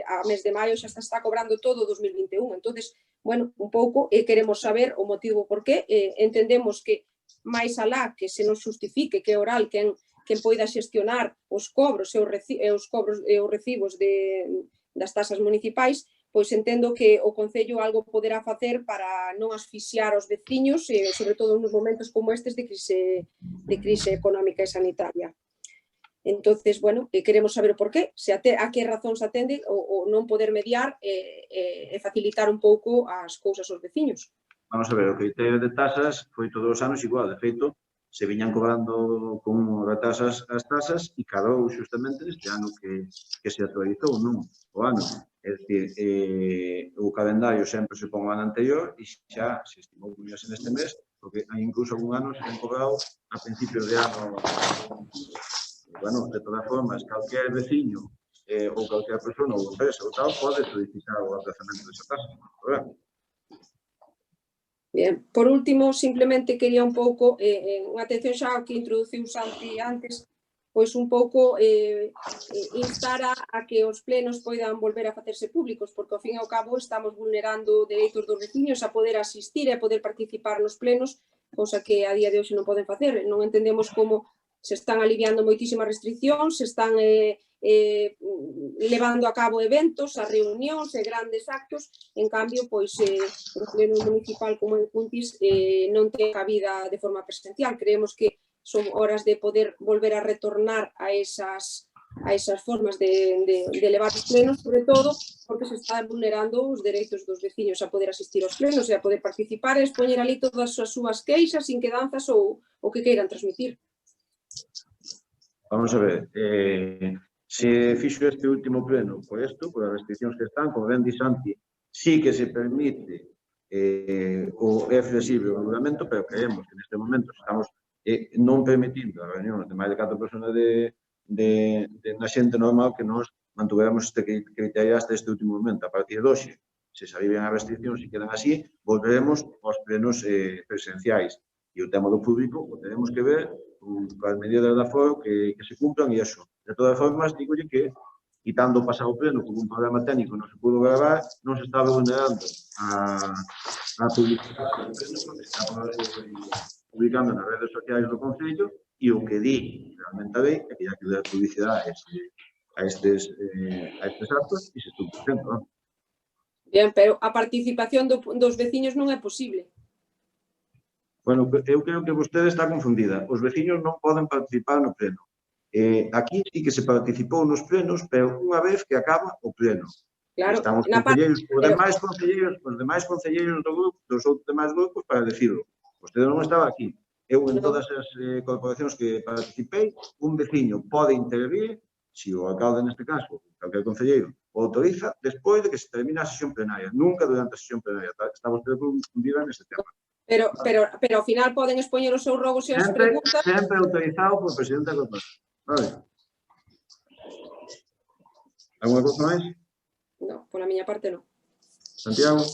a mes de maio xa está cobrando todo o 2021. Entonces, bueno, un pouco queremos saber o motivo por qué. Entendemos que máis alá que se nos justifique que é oral quen poida xestionar os cobros e os recibos das tasas municipais, pois entendo que o Concello algo poderá facer para non asfixiar os veciños, sobre todo nos momentos como estes de crise económica e sanitaria. Entonces, bueno, queremos saber o porqué, a que razón se atende o non poder mediar e facilitar un pouco as cousas aos veciños. Vamos a ver, o criterio de tasas foi todos os anos igual. De feito, se viñan cobrando con retasas as tasas e cadou justamente este ano que se actualizou, non? O ano. É dicir, o calendario sempre se pon o ano anterior e xa se estimou que viase neste mes, porque hai incluso algún ano se ten cobrado a principios de ano. Bueno, de todas formas, calquer veciño ou calquer persona ou empresa ou tal pode solicitar o aplazamento desa tasa. Bien, por último, simplemente quería un pouco, unha atención xa ao que introduciu Santi antes, pois un pouco instar a que os plenos poidan volver a facerse públicos, porque ao fin e ao cabo estamos vulnerando dereitos dos veciños a poder asistir e a poder participar nos plenos, cousa que a día de hoxe non poden facer. Non entendemos como se están aliviando moitísimas restriccións, se están levando a cabo eventos, a reunións e grandes actos, en cambio, pois, o pleno municipal como en Cuntis non ten cabida de forma presencial. Creemos que son horas de poder volver a retornar a esas formas de levar os plenos, sobre todo porque se están vulnerando os dereitos dos veciños a poder asistir aos plenos e a poder participar e expoñer ali todas as súas queixas, inquedanzas ou o que queiran transmitir. Vamos a ver, se fixo este último pleno por isto, por as restriccións que están, como ben di Santi, sí que se permite o é flexible o regulamento, pero creemos que neste momento estamos non permitindo a reunión de máis de 4 personas na xente normal que nos mantuveramos este criterio hasta este último momento. A partir de hoxe, se se alivian as restriccións e quedan así, volveremos aos plenos presenciais. E o tema do público o tenemos que ver con as medidas de aforo que se cumplan e eso. De todas formas, digolle que, quitando o pasado pleno como un problema técnico non se pudo gravar, non se estaba vulnerando a publicidade do pleno, porque se estaba publicando nas redes sociais do Concello e o que di realmente a lei é que hai que dar publicidade a estes actos e se estou facendo, non? Bien, pero a participación dos veciños non é posible. Bueno, eu creo que vostede está confundida. Os veciños non poden participar no pleno. Aquí sí que se participou nos plenos, pero unha vez que acaba o pleno. Claro, Estamos na parte, concelleiros, os demais concelleiros do grupo, dos outros demais grupos, para decirlo. Vostede non estaba aquí. Eu, en todas as corporacións que participei, un veciño pode intervir, se o alcalde, neste caso, calquer concelleiro, o autoriza, despois de que se termine a sesión plenaria. Nunca durante a sesión plenaria. Está vostede confundida nese tema. pero ao final poden expoñer os seus rogos e as preguntas. Sempre autorizado por presidente da corporación. Vale. Alguna cosa máis? No, pola miña parte non. Santiago?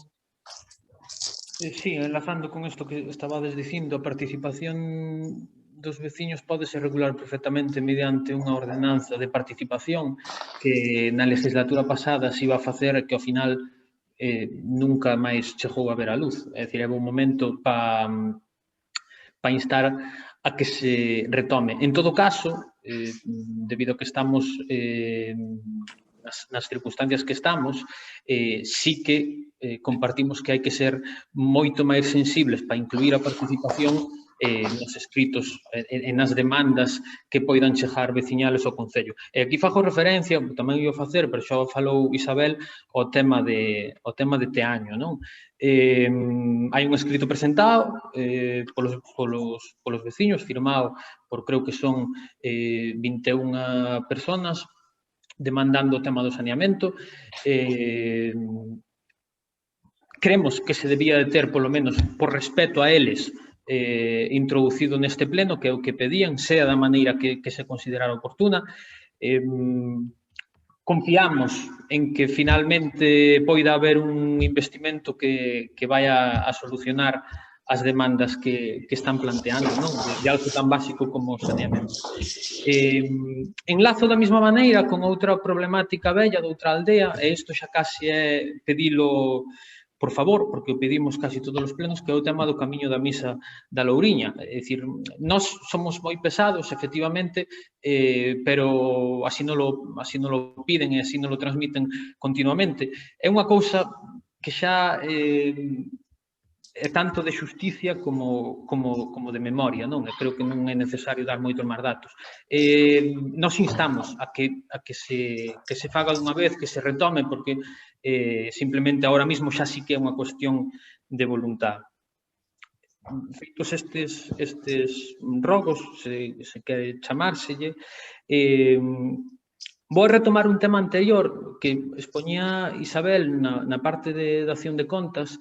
Sí, enlazando con isto que estabades dicindo, a participación dos veciños pódese regular perfectamente mediante unha ordenanza de participación que na legislatura pasada se iba a facer que ao final nunca máis chegou a ver a luz. É dicir, é un momento para instar a que se retome. En todo caso, debido a que estamos nas circunstancias que estamos, sí que compartimos que hai que ser moito máis sensibles para incluir a participación nos escritos e nas demandas que poidan chegar veciñales ao Concello. E aquí fago referencia, tamén ia facer, pero xa falou Isabel, ao tema de Teaño, non? Hai un escrito presentado polos veciños, firmado por, creo que son 21 personas, demandando o tema do saneamento. Creemos que se debía de ter, polo menos, por respeto a eles, introducido neste pleno, que é o que pedían, sea da maneira que se considerara oportuna. Confiamos en que finalmente poida haber un investimento que vaya a solucionar as demandas que están planteando, non? De algo tan básico como o saneamento. Enlazo da mesma maneira con outra problemática bella de outra aldea, e isto xa casi é pedilo por favor, porque o pedimos casi todos os plenos, que é o tema do camiño da misa da Louriña. É dicir, nós somos moi pesados, efectivamente, pero así non lo piden e así non lo transmiten continuamente. É unha cousa que xa é tanto de xusticia como de memoria, non? E creo que non é necesario dar moitos máis datos. Nos instamos a que se faga dunha vez, que se retome, porque simplemente ahora mismo xa sí que é unha cuestión de voluntad. Feitos estes rogos, se quere chamárselle, vou retomar un tema anterior que expoñía Isabel na parte de acción de contas,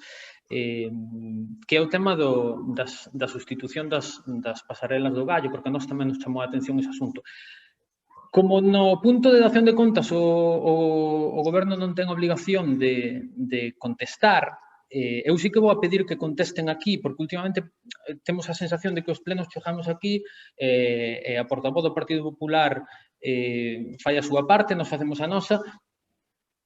que é o tema da sustitución das pasarelas do Gallo, porque a nós tamén nos chamou a atención ese asunto. Como no punto de dación de contas o Goberno non ten obligación de contestar, eu sí que vou a pedir que contesten aquí, porque últimamente temos a sensación de que os plenos chegamos aquí e a portavoz do Partido Popular fai a súa parte, nos facemos a nosa,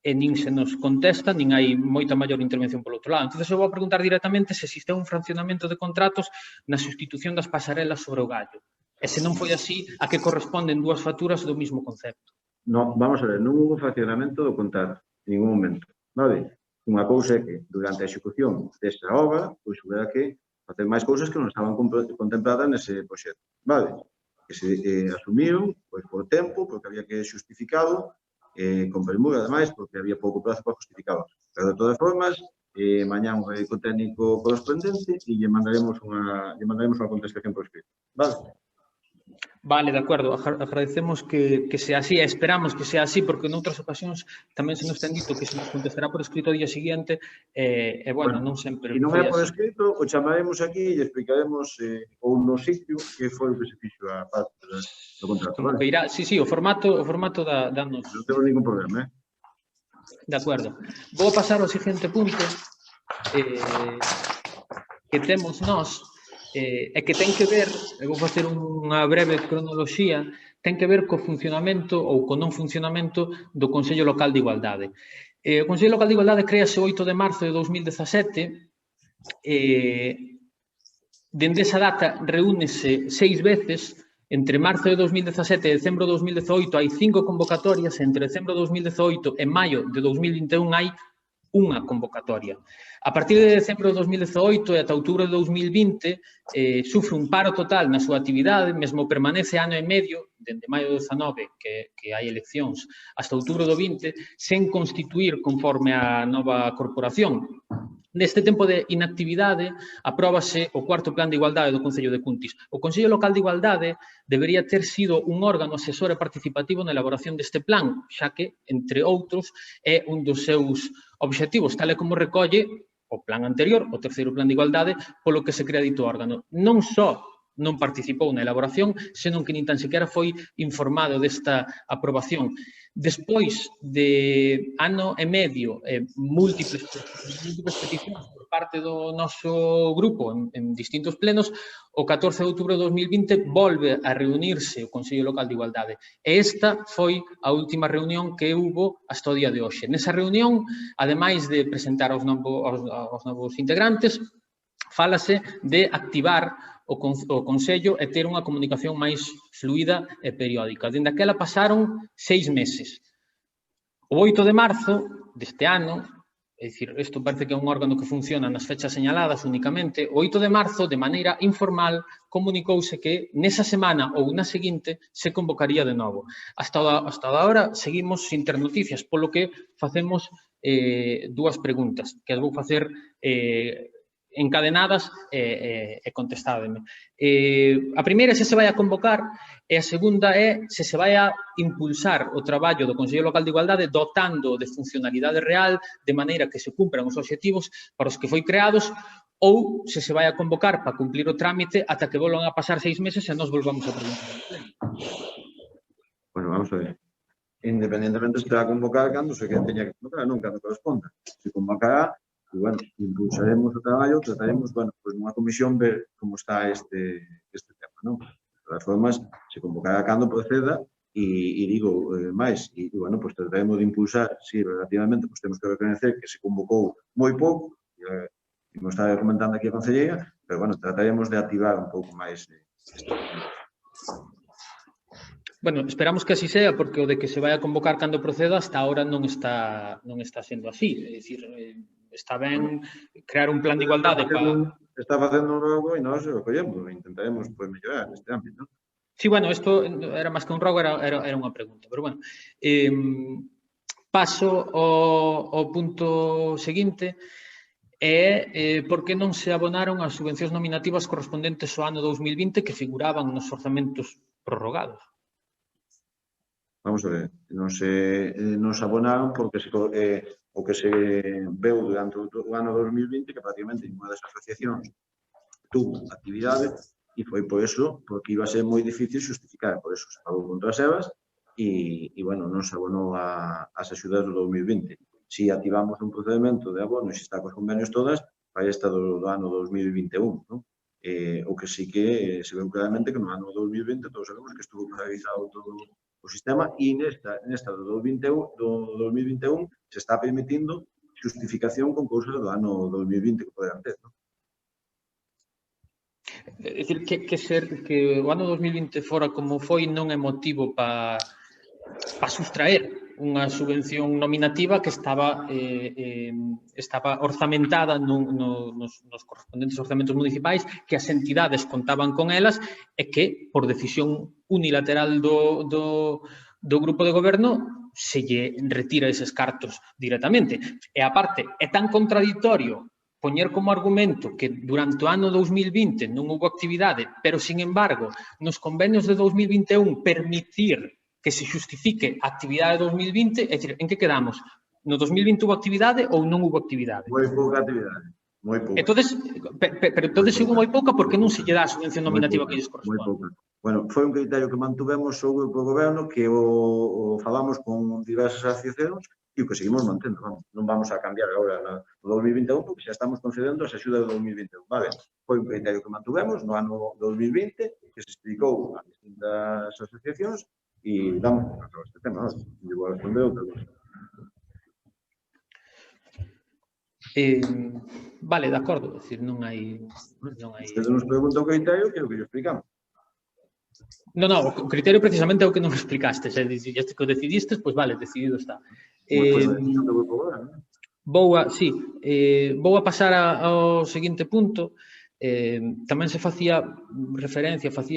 e nin se nos contesta, nin hai moita maior intervención polo outro lado. Entón, eu vou a preguntar directamente se existe un fraccionamento de contratos na sustitución das pasarelas sobre o Gallo. E se non foi así, a que corresponden dúas facturas do mesmo concepto. Non, vamos a ver, non houve fraccionamento do contrato, en ningún momento. Vale? Unha cousa é que, durante a execución desta obra, pois hubiera que facer máis cousas que non estaban contempladas nese proxecto. Vale? Que se asumiron, pois, por tempo, porque había que xustificado, con premura, ademais, porque había pouco prazo para justificado. Pero, de todas formas, mañá un rédico técnico correspondente e lle mandaremos unha contestación por escrito. Vale? Vale, de acordo. Agradecemos que sea así, esperamos que sea así, porque noutras ocasións tamén se nos ten dito que se nos contestará por escrito o día seguinte, e, bueno, non sempre... Se non é por escrito, o chamaremos aquí e explicaremos ou no sitio que foi o que se fixo a parte do contrato. Vale? Sí, o formato danos... Non temos ningún problema, De acordo. Vou pasar ao seguinte punto que temos nós, e que ten que ver, vou facer unha breve cronoloxía, ten que ver co funcionamento ou co non funcionamento do Consello Local de Igualdade. O Consello Local de Igualdade créase o 8 de marzo de 2017, dende esa data reúnese 6 veces, entre marzo de 2017 e decembro de 2018 hai 5 convocatorias, entre decembro de 2018 e maio de 2021 hai unha convocatoria. A partir de decembro de 2018 e ata outubro de 2020 sufre un paro total na súa actividade, mesmo permanece ano e medio, dende maio do 19, que hai eleccións, hasta outubro do 20, sen constituir conforme a nova corporación. Neste tempo de inactividade, apróbase o cuarto plan de igualdade do Concello de Cuntis. O Consello Local de Igualdade debería ter sido un órgano asesor e participativo na elaboración deste plan, xa que, entre outros, é un dos seus obxectivos, tal e como recolle o plan anterior, o terceiro plan de igualdade, polo que se crea dito órgano. Non só non participou na elaboración, senón que nin tan sequera foi informado desta aprobación. Despois de ano e medio e múltiples peticións por parte do noso grupo en distintos plenos, o 14 de outubro de 2020 volve a reunirse o Consello Local de Igualdade. E esta foi a última reunión que hubo hasta o día de hoxe. Nesa reunión, ademais de presentar aos novos integrantes, fálase de activar o Consello e ter unha comunicación máis fluida e periódica. Dende aquela pasaron 6 meses. O 8 de marzo deste ano, é dicir, isto parece que é un órgano que funciona nas fechas señaladas únicamente, o 8 de marzo, de maneira informal, comunicouse que nesa semana ou na seguinte se convocaría de novo. Hasta agora seguimos sin ter noticias, polo que facemos dúas preguntas, que as vou facer encadenadas e contestádeme. A primeira é se se vai a convocar e a segunda é se se vai a impulsar o traballo do Consello Local de Igualdade dotando de funcionalidade real de maneira que se cumpran os obxectivos para os que foi creados ou se se vai a convocar para cumplir o trámite ata que volvan a pasar 6 meses e nos volvamos a preguntar. Bueno, vamos a ver. Independientemente se te va a convocar cando se que teña que convocar, non cando corresponda. Se convocará, e, bueno, impulsaremos o traballo, trataremos, bueno, pues nunha comisión ver como está este tema, non? De todas formas, se convocará cando proceda e digo máis, e, bueno, pues trataremos de impulsar, si relativamente, pues temos que reconocer que se convocou moi pouco, e como está comentando aquí a concelleira, pero, bueno, trataremos de activar un pouco máis isto. Bueno, esperamos que así sea, porque o de que se vai a convocar cando proceda hasta ahora non está sendo así. É dicir, está ben crear un plan de igualdade para... Está facendo un rogo e nós o collemos, intentaremos pues, mellorar neste ámbito, non? Sí, bueno, isto era máis que un rogo, era unha pregunta, pero bueno. Paso ao punto seguinte, é por que non se abonaron as subvencións nominativas correspondentes ao ano 2020 que figuraban nos orzamentos prorrogados. Vamos a ver, non se abonaron porque o que se veu durante o ano 2020 que prácticamente ninguna das asociacións tuvo actividade e foi por eso, porque iba a ser moi difícil xustificar, por eso se pagou contra as EVAs e, bueno, non se abonou as axudas do 2020. Si activamos un procedimento de abono e se está cos convenios todas, vai esta do ano 2021, non? O que sí que se veu claramente que no ano 2020 todos sabemos que estuvo paralizado todo o sistema e nesta do 2021 se está permitindo justificación con cousas do ano 2020 que poderán ter, non? É dicir, que o ano 2020 fora como foi non é motivo para sustraer unha subvención nominativa que estaba orzamentada nos correspondentes orzamentos municipais, que as entidades contaban con elas e que, por decisión unilateral do grupo de goberno, se lle retira eses cartos directamente. E, aparte, é tan contradictorio poñer como argumento que durante o ano 2020 non houve actividade, pero, sin embargo, nos convenios de 2021 permitir que se justifique a actividade de 2020, é dicir, en que quedamos? No 2020 hubo actividade ou non hubo actividade? Moi pouca actividade, moi pouca. Pero entonces hubo moi pouca porque non se lle dá a subvención nominativa que lles corresponde. Moi pouca. Bueno, foi un criterio que mantuvemos o grupo de goberno que o falamos con diversas asociacións e o que seguimos mantendo. Non vamos a cambiar agora no 2021 porque xa estamos concedendo as axudas do 2021. Vale, foi un criterio que mantuvemos no ano 2020 que se explicou a distintas asociacións e damos por todo este tema. E vou responder outra cosa. Vale, de acordo, é dicir, non hai... Usted nos pregunta o criterio que é o que yo explicamos. Non, o criterio precisamente é o que non explicaste, é dicir, este que o decidistes, pois vale, decidido está. Vou a pasar ao seguinte punto. Tamén se facía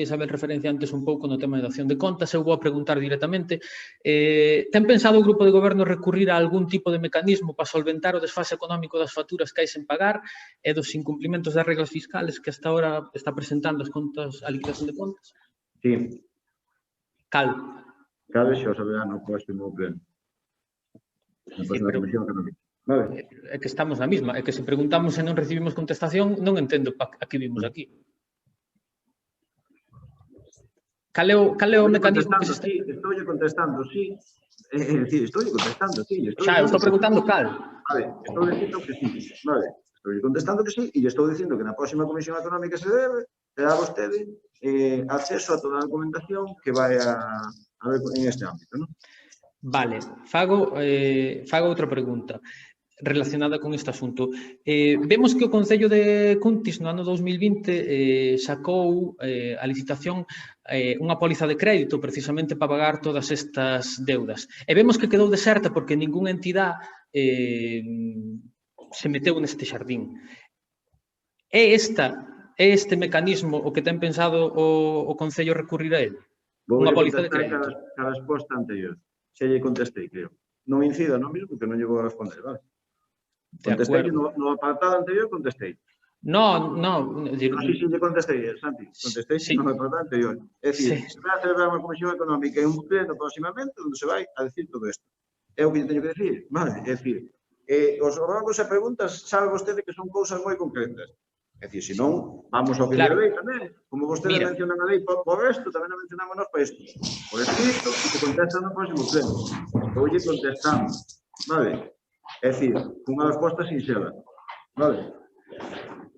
Isabel referencia antes un pouco no tema de dación de contas. Eu vou a preguntar directamente. Ten pensado o grupo de goberno recurrir a algún tipo de mecanismo para solventar o desfase económico das facturas que hai sen pagar e dos incumplimentos das reglas fiscales que hasta ahora está presentando a liquidación de contas? Sí. Cal? Cada xa o saberá no próximo pleno. Na próxima comisión económica. Vale. É que estamos na mesma. É que se preguntamos e non recibimos contestación, non entendo a que vimos aquí. Cal é o mecanismo que se está... Estou contestando, sí. Estou contestando, sí. Xa, eu estou preguntando cal. Vale, estou dicindo que sí. Vale, estou contestando que sí e estou dicindo que na próxima comisión económica se debe terá vostede acceso a toda a documentación que vai a ver en este ámbito, non? Vale, fago outra pregunta relacionada con este asunto. Vemos que o Concello de Cuntis no ano 2020 sacou a licitación unha póliza de crédito precisamente para pagar todas estas deudas. E vemos que quedou deserta porque ningunha entidade se meteu neste xardín. É este mecanismo o que ten pensado o Concello recurrir a ele? Unha póliza de crédito. Cada resposta anterior. Se lle contestei, creo. Non incida no mismo que non lle vou a responder, vale? Contestei no apartado anterior, contestei. No. Sí, lle contestei, Santi. Contestei no apartado anterior. É dicir, se vai a celebrar unha comisión económica e un pleno próximamente onde se vai a decir todo isto. É o que lle teño que decir, vale? É dicir, os rogos e preguntas sabe vostede que son cousas moi concretas. É dicir, senón, vamos ao que lle lei tamén. Como vostede menciona na lei por isto, tamén a mencionamos nós para isto. Por escrito, e se contesta no próximo pleno. Estou lle contestando, vale? É dicir, unha resposta sinxela, vale?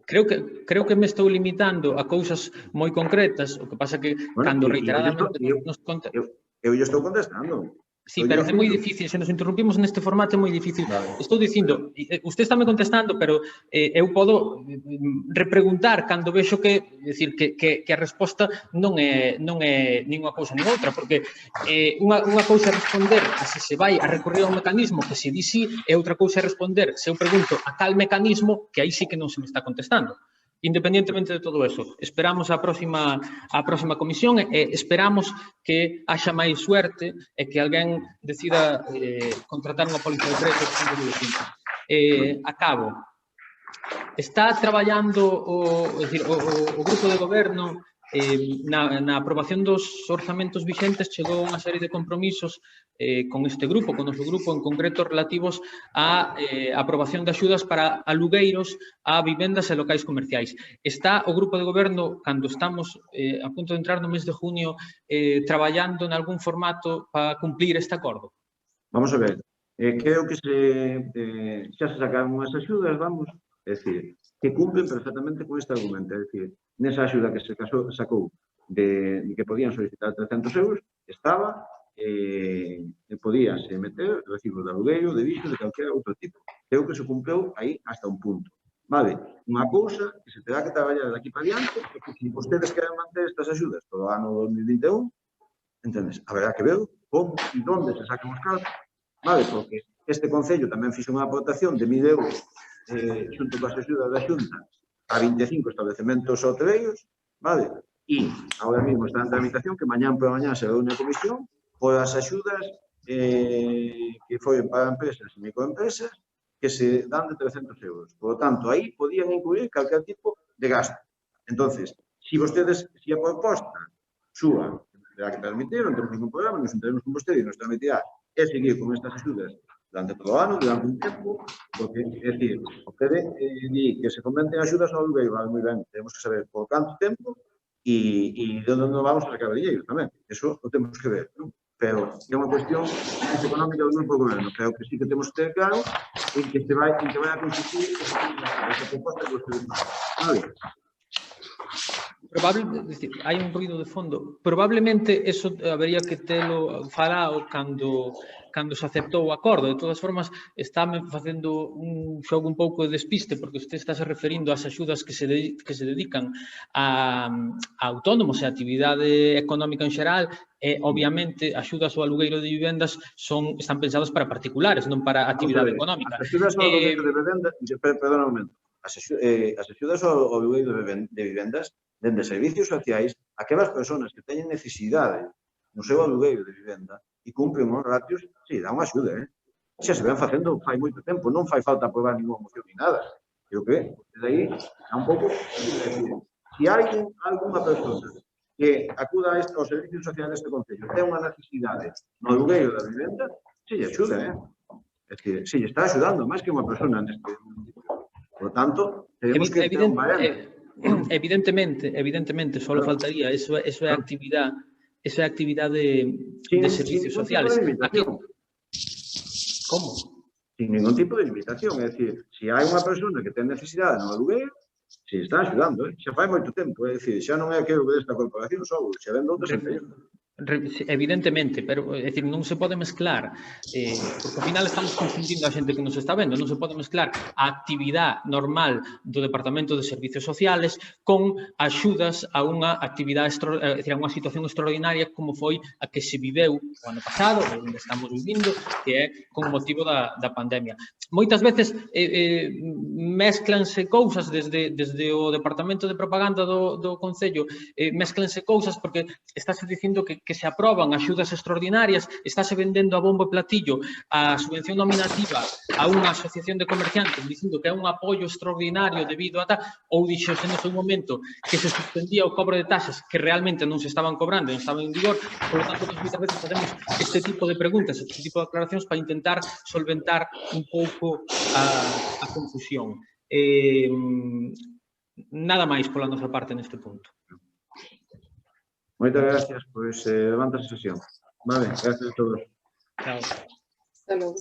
Creo que me estou limitando a cousas moi concretas, o que pasa que cando reiteradamente nos conta... Eu lle estou contestando. Sí, pero é moi difícil, se nos interrumpimos neste formato é moi difícil. Estou dicindo, usted está me contestando, pero eu podo repreguntar cando vexo que a resposta non é nin unha cousa nin outra, porque unha cousa é responder a se se vai a recurrir a un mecanismo que se di sí, e outra cousa é responder se eu pregunto a cal mecanismo que aí sí que non se me está contestando. Independentemente de todo eso, esperamos a próxima comisión e esperamos que haxa máis suerte e que alguén decida contratar unha póliza de crédito. Acabo. Está traballando o grupo de goberno na aprobación dos orzamentos vixentes, chegou unha serie de compromisos con este grupo, con o noso grupo en concreto relativos á aprobación de axudas para alugueiros a vivendas e locais comerciais. Está o grupo de goberno, cando estamos a punto de entrar no mes de junio, traballando en algún formato para cumplir este acordo? Vamos a ver, creo que xa se sacaron as axudas, vamos, é dicir, que cumplen perfectamente con este argumento, é dicir, nesa axuda que se sacou de que podían solicitar 300 euros, estaba e podíase meter recibos de alugueiro, de visto, de calquera outro tipo. Creo que se cumpleu aí hasta un punto. Vale, unha cousa que se terá que traballar de aquí para diante, é que se vostedes queren manter estas axudas todo o ano 2021, entendes, haberá que ver como e onde se saquen os cartos, vale, porque este Concello tamén fixo unha aportación de 1.000 euros xunto coas axudas da Xunta a 25 establecementos hoteleiros, vale? E agora mesmo está en tramitación que mañán por mañán se reúne a comisión por as axudas que foron para empresas e microempresas que se dan de 300 euros. Por lo tanto, aí podían incluir calquer tipo de gasto. Entonces, si a proposta súa terá que transmitir, non temos ningún problema, nos enteremos con vostede e nos transmitirá é seguir con estas axudas durante todo o ano, durante un tempo, porque, é dicir, vostede di que se conventen axudas ao alugueiro, vale, moi ben, temos que saber por canto tempo e de onde nos vamos a sacar o dinheiro tamén, eso o temos que ver, non? Pero é unha cuestión máis económica do grupo do goberno, creo que sí que temos que ter claro en que vai a consistir esa proposta que vostede faz. Vale? hai un ruido de fondo. Probablemente eso habería que telo falado cando se aceptou o acordo. De todas formas, estáme facendo un xogo un pouco de despiste, porque usted está se referindo ás axudas que se dedican a autónomos e a actividade económica en xeral, e, obviamente, axudas ao alugueiro de vivendas están pensadas para particulares, non para actividade económica. As axudas ao alugueiro de vivendas, perdón un momento, as axudas ao alugueiro de vivendas dende servicios sociais a aquelas persoas que teñen necesidade no seu alugueiro de vivenda e cumpren os ratios, sí, dá unha axuda, Xa se ven facendo fai moito tempo, non fai falta aprobar ninguna moción ni nada. Creo que, desde aí, é un pouco... Se hai alguna persona que acuda aos servicios sociais deste Concello ten unha necesidade no alugueiro da vivenda, se lle axuda, É dicir, se lle está axudando máis que unha persona neste municipio. Por lo tanto, tenemos que ter un baremo. Evidentemente, só faltaría, eso é actividade de servicios sociales. Como? Sin ningún tipo de limitación, é dicir, se hai unha persona que ten necesidade no alugueiro, se está axudando, xa fai moito tempo, é dicir, xa non é que desta corporación só, xa ven doutras empresas. Evidentemente, pero é dicir, non se pode mezclar, porque ao final estamos confundindo a xente que nos está vendo, non se pode mezclar a actividade normal do Departamento de Servicios Sociales con axudas a unha actividade, é dicir, a unha situación extraordinaria como foi a que se viveu o ano pasado, ou onde estamos vivindo, que é con motivo da pandemia. Moitas veces mezclanse cousas desde o Departamento de Propaganda do Concello, mezclanse cousas porque estáse dicindo que se aproban axudas extraordinarias, estáse vendendo a bombo e platillo a subvención nominativa a unha asociación de comerciantes dicindo que é un apoio extraordinario debido a tal, ou dixose no seu momento que se suspendía o cobro de taxas que realmente non se estaban cobrando, non estaban en vigor. Por lo tanto, moitas veces facemos este tipo de preguntas, este tipo de aclaracións para intentar solventar un pouco a confusión. Nada máis pola nosa parte neste punto. Moitas gracias, pois levanta a sesión. Vale, gracias a todos. Chao. Hasta logo.